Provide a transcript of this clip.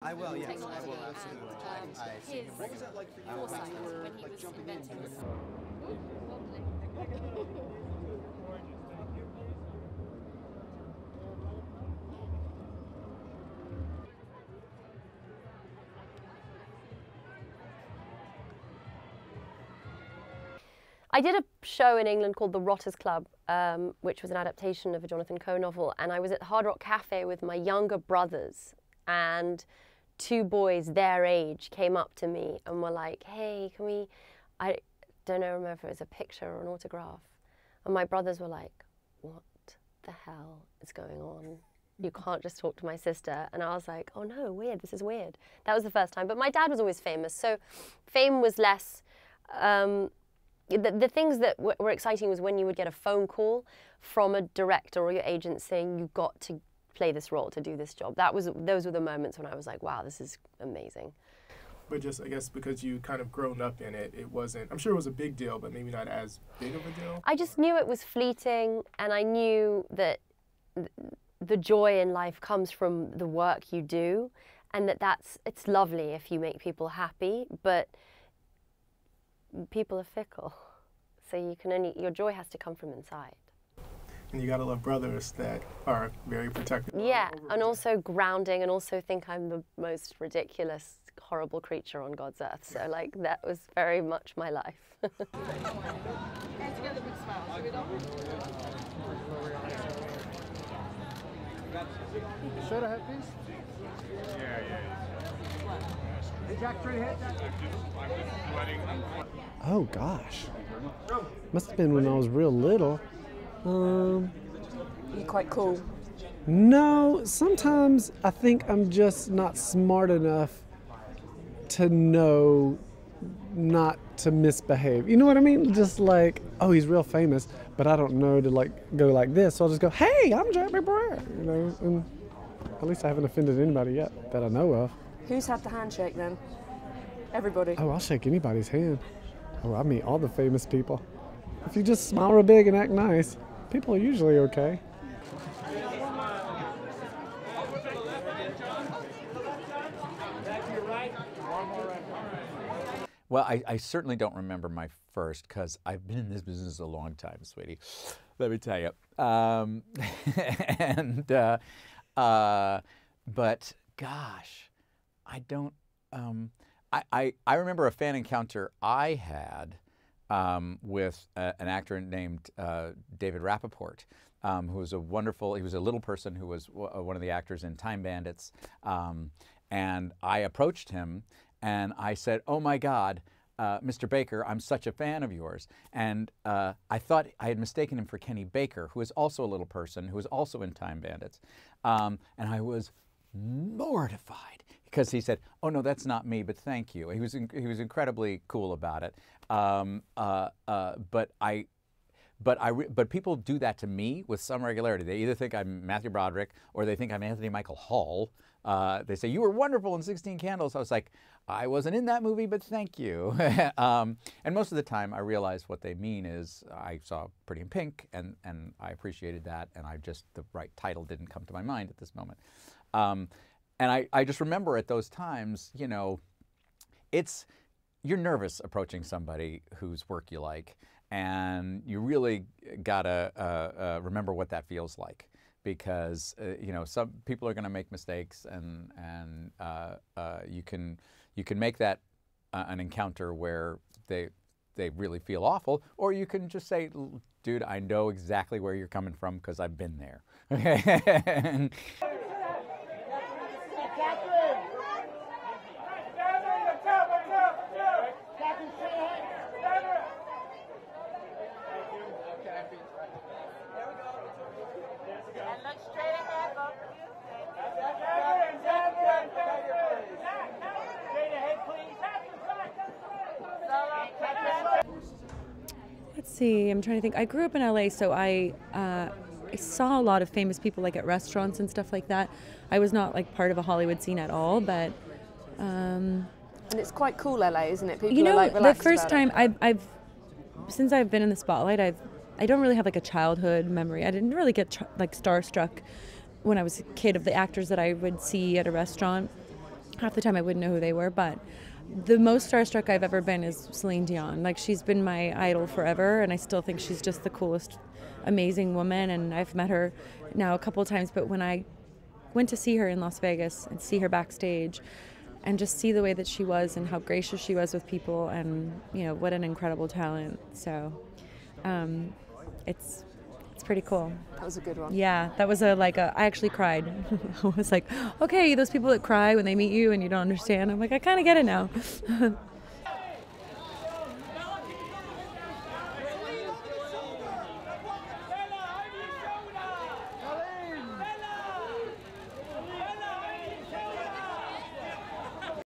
I will, yes, I will, absolutely. What was that like for you when you were like jumping in with it? I did a show in England called The Rotters Club, which was an adaptation of a Jonathan Coe novel, and I was at Hard Rock Cafe with my younger brothers, and two boys their age came up to me and were like, hey, can we, I don't know, remember if it was a picture or an autograph, and my brothers were like, what the hell is going on? You can't just talk to my sister. And I was like, oh no, weird, this is weird. That was the first time, but my dad was always famous, so fame was less, the things that were exciting was when you would get a phone call from a director or your agent saying you've got to play this role, to do this job. Those were the moments when I was like, wow, this is amazing. But just, I guess, because you kind of grown up in it, it wasn't, I'm sure it was a big deal, but maybe not as big of a deal? I just knew it was fleeting, and I knew that the joy in life comes from the work you do, and it's lovely if you make people happy, but people are fickle, so your joy has to come from inside. And you gotta love brothers that are very protective. Yeah, and also grounding, and also think I'm the most ridiculous, horrible creature on God's earth. So like, that was very much my life. Should I have these? Yeah. Hey, Jack, try to hit that. Oh gosh, must have been when I was real little. You're quite cool. No, sometimes I think I'm just not smart enough to know not to misbehave. You know what I mean? Just like, oh, he's real famous, but I don't know to like go like this, so I'll just go, hey, I'm Jack McBrayer, you know, and at least I haven't offended anybody yet that I know of. Who's had the handshake then? Everybody. Oh, I'll shake anybody's hand. Oh, I meet all the famous people. If you just smile real big and act nice, people are usually okay. Well, I certainly don't remember my first, because I've been in this business a long time, sweetie. Let me tell you. But gosh, I don't. I remember a fan encounter I had with an actor named David Rappaport, who was a wonderful. He was a little person who was one of the actors in Time Bandits, and I approached him. And I said, oh my God, Mr. Baker, I'm such a fan of yours. And I thought I had mistaken him for Kenny Baker, who is also a little person, who was also in Time Bandits. And I was mortified, because he said, oh no, that's not me, but thank you. He was incredibly cool about it. But people do that to me with some regularity. They either think I'm Matthew Broderick, or they think I'm Anthony Michael Hall. They say, you were wonderful in 16 Candles. I was like, I wasn't in that movie, but thank you. And most of the time I realize what they mean is I saw Pretty in Pink, and I appreciated that, and the right title didn't come to my mind at this moment. And I just remember at those times, you know, you're nervous approaching somebody whose work you like, and you really gotta remember what that feels like. Because you know, some people are going to make mistakes, and you can make that an encounter where they really feel awful, or you can just say, dude, I know exactly where you're coming from because I've been there. Okay. Let's see, I'm trying to think. I grew up in LA, so I saw a lot of famous people like at restaurants and stuff like that. I was not like part of a Hollywood scene at all, but and it's quite cool, LA, isn't it? People you know, are like relaxed the first about time it. since I've been in the spotlight, I don't really have like a childhood memory. I didn't really get like starstruck when I was a kid of the actors that I would see at a restaurant. half the time I wouldn't know who they were, but the most starstruck I've ever been is Celine Dion. Like, she's been my idol forever, and I still think she's just the coolest, amazing woman, and I've met her now a couple of times, but when I went to see her in Las Vegas and see her backstage and just see the way that she was and how gracious she was with people, and what an incredible talent. So it's pretty cool. That was a good one. Yeah, that was I actually cried. I was like, okay, those people that cry when they meet you and you don't understand. I'm like, I kind of get it now.